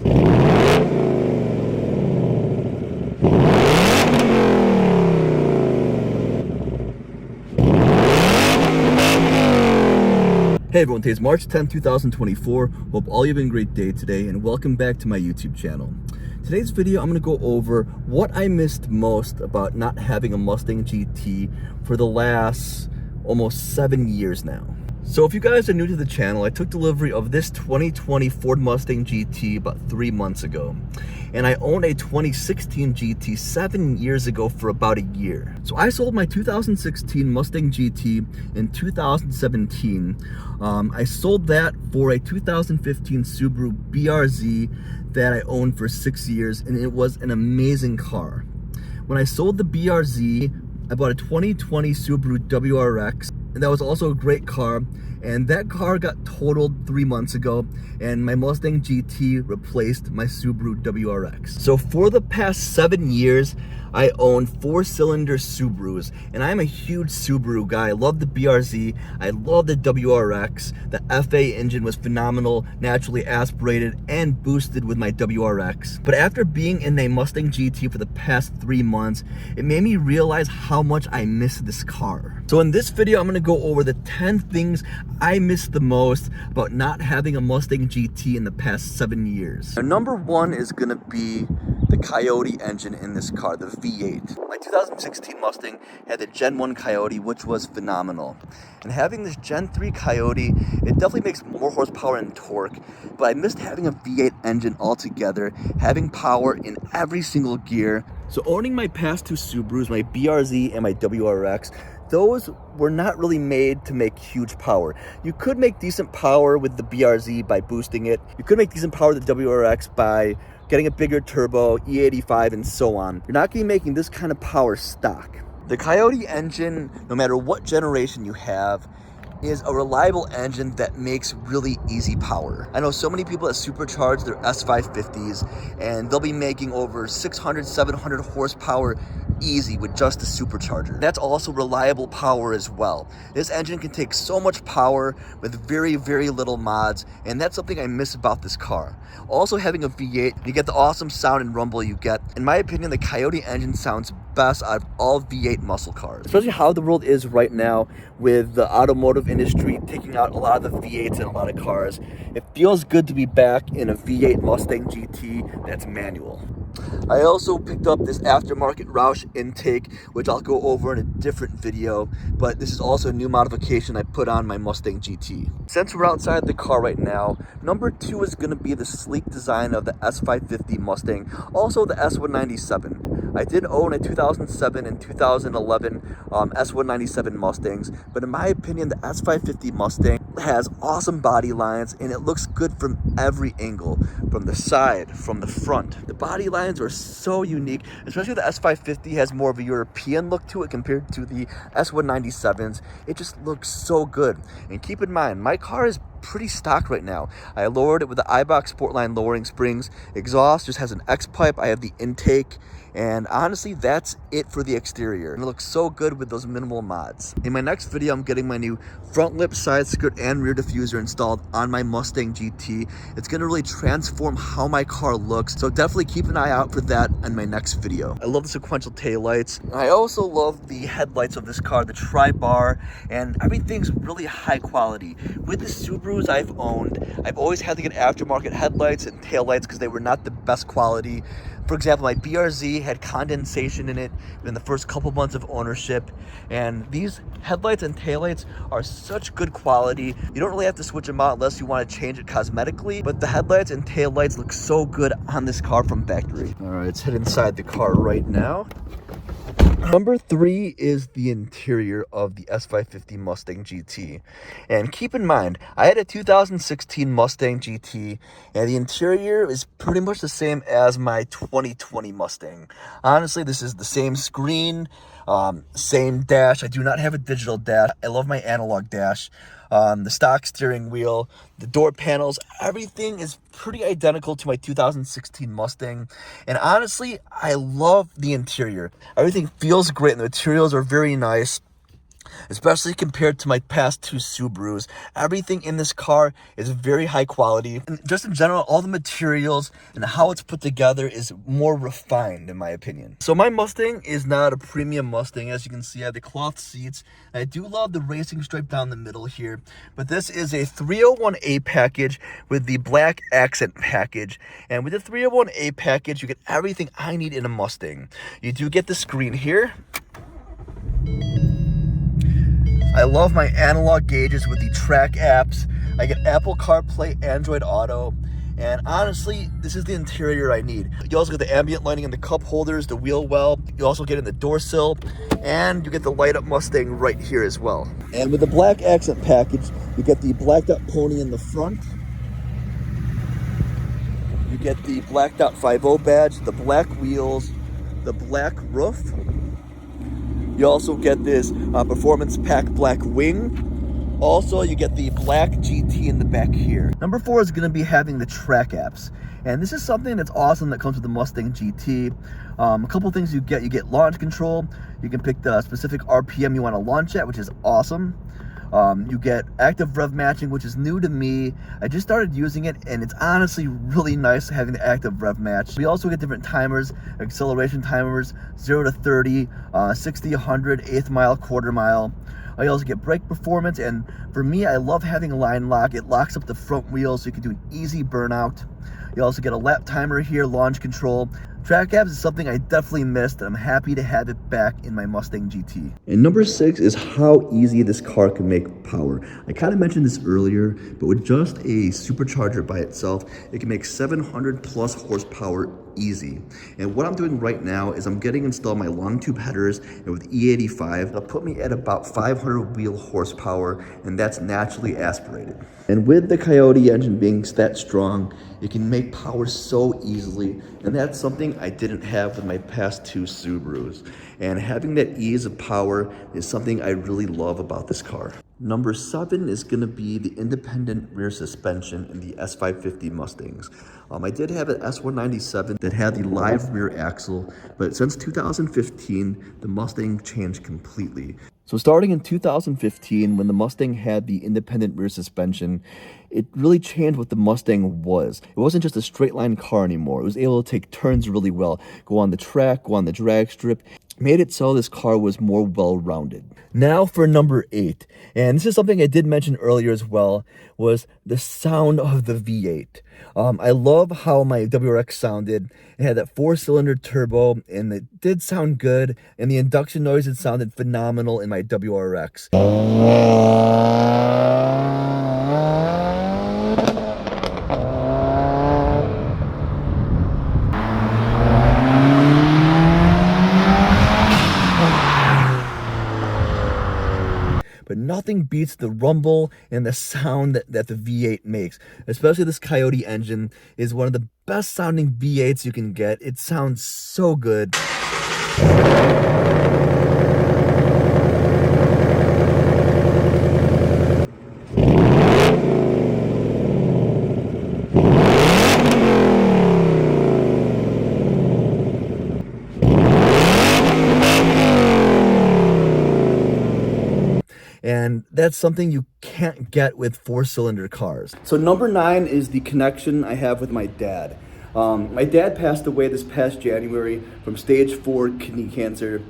Hey everyone, today is March 10th, 2024. Hope all you have a great day today, and welcome back to my YouTube channel. Today's video, I'm going to go over what I missed most about not having a Mustang GT for the last almost 7 years now. So if you guys are new to the channel, I took delivery of this 2020 Ford Mustang GT about 3 months ago. And I owned a 2016 GT 7 years ago for about a year. So I sold my 2016 Mustang GT in 2017. I sold that for a 2015 Subaru BRZ that I owned for 6 years, and it was an amazing car. When I sold the BRZ, I bought a 2020 Subaru WRX, and that was also a great car, and that car got totaled 3 months ago, and my Mustang GT replaced my Subaru WRX. So for the past 7 years, I own 4-cylinder Subarus, and I'm a huge Subaru guy. I love the BRZ, I love the WRX. The FA engine was phenomenal, naturally aspirated and boosted with my WRX. But after being in a Mustang GT for the past 3 months, it made me realize how much I miss this car. So in this video, I'm gonna go over the 10 things I miss the most about not having a Mustang GT in the past 7 years. Now, number one is gonna be the Coyote engine in this car, the V8. My 2016 Mustang had the Gen 1 Coyote, which was phenomenal. And having this Gen 3 Coyote, it definitely makes more horsepower and torque, but I missed having a V8 engine altogether, having power in every single gear. So owning my past two Subarus, my BRZ and my WRX, those were not really made to make huge power. You could make decent power with the BRZ by boosting it. You could make decent power with the WRX by getting a bigger turbo, E85, and so on. You're not going to be making this kind of power stock. The Coyote engine, no matter what generation you have, is a reliable engine that makes really easy power. I know so many people that supercharge their S550s, and they'll be making over 600, 700 horsepower easy with just the supercharger. That's also reliable power as well. This engine can take so much power with very, very little mods, and that's something I miss about this car. Also, having a V8, you get the awesome sound and rumble you get. In my opinion, the Coyote engine sounds best out of all V8 muscle cars. Especially how the world is right now with the automotive industry taking out a lot of the V8s in a lot of cars. It feels good to be back in a V8 Mustang GT that's manual. I also picked up this aftermarket Roush intake, which I'll go over in a different video, but this is also a new modification I put on my Mustang GT. Since we're outside the car right now, number two is going to be the sleek design of the S550 Mustang, also the S197. I did own a 2007 and 2011 S197 Mustangs, but in my opinion, the S550 Mustang has awesome body lines, and it looks good from every angle, from the side, from the front. The body lines are so unique, especially the S550 has more of a European look to it compared to the S197s. It just looks so good. And keep in mind, my car is pretty stock right now. I lowered it with the iBox Sportline lowering springs. Exhaust just has an X pipe. I have the intake, and honestly, that's it for the exterior. And it looks so good with those minimal mods. In my next video, I'm getting my new front lip, side skirt, and rear diffuser installed on my Mustang GT. It's gonna really transform how my car looks, so definitely keep an eye out for that in my next video. I love the sequential taillights. I also love the headlights of this car, the tri-bar, and everything's really high quality. With the Subarus I've owned, I've always had to get aftermarket headlights and taillights because they were not the best quality. For example, my BRZ had condensation in it in the first couple months of ownership, and these headlights and taillights are such good quality. You don't really have to switch them out unless you want to change it cosmetically, but the headlights and taillights look so good on this car from factory. All right, let's head inside the car right now. Number three is the interior of the S550 Mustang GT. And keep in mind, I had a 2016 Mustang GT, and the interior is pretty much the same as my 2020 Mustang. Honestly, this is the same screen, same dash. I do not have a digital dash. I love my analog dash. The stock steering wheel, the door panels, everything is pretty identical to my 2016 Mustang. And honestly, I love the interior. Everything feels great, and the materials are very nice. especially compared to my past two Subarus. Everything in this car is very high quality. And just in general, all the materials and how it's put together is more refined in my opinion. So my Mustang is not a premium Mustang. As you can see, I have the cloth seats. I do love the racing stripe down the middle here, but this is a 301A package with the black accent package. And with the 301A package, you get everything I need in a Mustang. You do get the screen here. I love my analog gauges with the track apps. I get Apple CarPlay, Android Auto, and honestly, this is the interior I need. You also get the ambient lighting in the cup holders, the wheel well. You also get in the door sill, and you get the light up Mustang right here as well. And with the black accent package, you get the blacked out pony in the front. You get the blacked out 5.0 badge, the black wheels, the black roof. You also get this Performance Pack black wing. Also, you get the black GT in the back here. Number 4 is going to be having the track apps. And this is something that's awesome that comes with the Mustang GT. A couple things you get launch control. You can pick the specific RPM you want to launch at, which is awesome. You get active rev matching, which is new to me. I just started using it, and it's honestly really nice having the active rev match. We also get different timers, acceleration timers, 0 to 30, 60, 100, 1/8 mile, 1/4 mile. I also get brake performance, and for me, I love having a line lock. It locks up the front wheel so you can do an easy burnout. You also get a lap timer here, launch control. Track apps is something I definitely missed, and I'm happy to have it back in my Mustang GT. And number 6 is how easy this car can make power. I kind of mentioned this earlier, but with just a supercharger by itself, it can make 700 plus horsepower easy. And what I'm doing right now is I'm getting installed my long tube headers, and with E85, it'll put me at about 500 wheel horsepower, and that's naturally aspirated. And with the Coyote engine being that strong, it can make power so easily, and that's something I didn't have with my past two Subarus. And having that ease of power is something I really love about this car. Number 7 is going to be the independent rear suspension in the S550 Mustangs. I did have an S197 that had the live rear axle, but since 2015, the Mustang changed completely. So starting in 2015, when the Mustang had the independent rear suspension, it really changed what the Mustang was. It wasn't just a straight line car anymore. It was able to take turns really well, go on the track, go on the drag strip. Made it so this car was more well-rounded. Now for number 8, and this is something I did mention earlier as well, was the sound of the V8. I love how my WRX sounded. It had that 4-cylinder turbo, and it did sound good, and the induction noise had sounded phenomenal in my WRX. But nothing beats the rumble and the sound that the V8 makes. Especially this Coyote engine is one of the best sounding V8s you can get. It sounds so good. And that's something you can't get with 4-cylinder cars. So number 9 is the connection I have with my dad. My dad passed away this past January from stage 4 kidney cancer.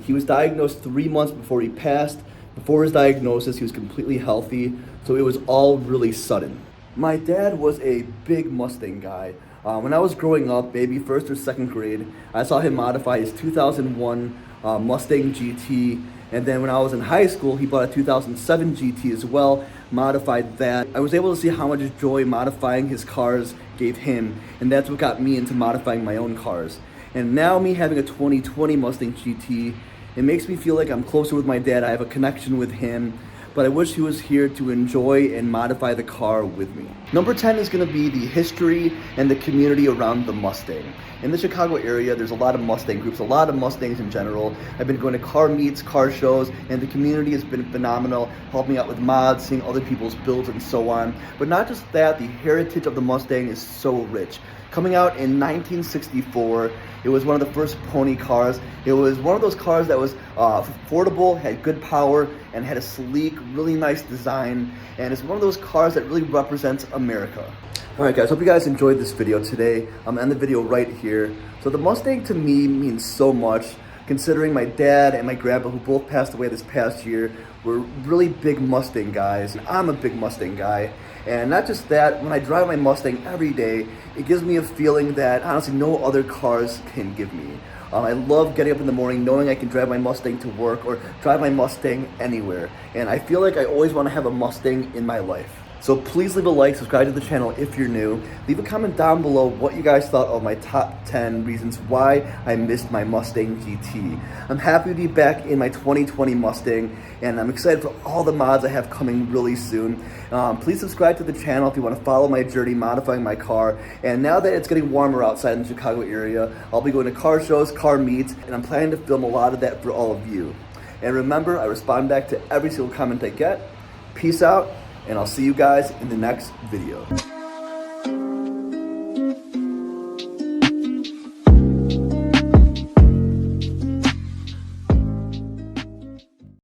He was diagnosed 3 months before he passed. Before his diagnosis, he was completely healthy, so it was all really sudden. My dad was a big Mustang guy. When I was growing up, maybe 1st or 2nd grade, I saw him modify his 2001 Mustang GT. And then when I was in high school, he bought a 2007 GT as well, modified that. I was able to see how much joy modifying his cars gave him, and that's what got me into modifying my own cars. And now me having a 2020 Mustang GT, it makes me feel like I'm closer with my dad. I have a connection with him, but I wish he was here to enjoy and modify the car with me. Number 10 is going to be the history and the community around the Mustang. In the Chicago area, there's a lot of Mustang groups, a lot of Mustangs in general. I've been going to car meets, car shows, and the community has been phenomenal, helping out with mods, seeing other people's builds and so on. But not just that, the heritage of the Mustang is so rich. Coming out in 1964, it was one of the first pony cars. It was one of those cars that was affordable, had good power, and had a sleek, really nice design. And it's one of those cars that really represents America. Alright guys, hope you guys enjoyed this video today. I'm gonna end the video right here. So the Mustang to me means so much, considering my dad and my grandpa, who both passed away this past year, were really big Mustang guys. And I'm a big Mustang guy. And not just that, when I drive my Mustang every day, it gives me a feeling that honestly no other cars can give me. I love getting up in the morning knowing I can drive my Mustang to work or drive my Mustang anywhere. And I feel like I always want to have a Mustang in my life. So please leave a like, subscribe to the channel if you're new. Leave a comment down below what you guys thought of my top 10 reasons why I missed my Mustang GT. I'm happy to be back in my 2020 Mustang, and I'm excited for all the mods I have coming really soon. Please subscribe to the channel if you want to follow my journey modifying my car. And now that it's getting warmer outside in the Chicago area, I'll be going to car shows, car meets, and I'm planning to film a lot of that for all of you. And remember, I respond back to every single comment I get. Peace out. And I'll see you guys in the next video.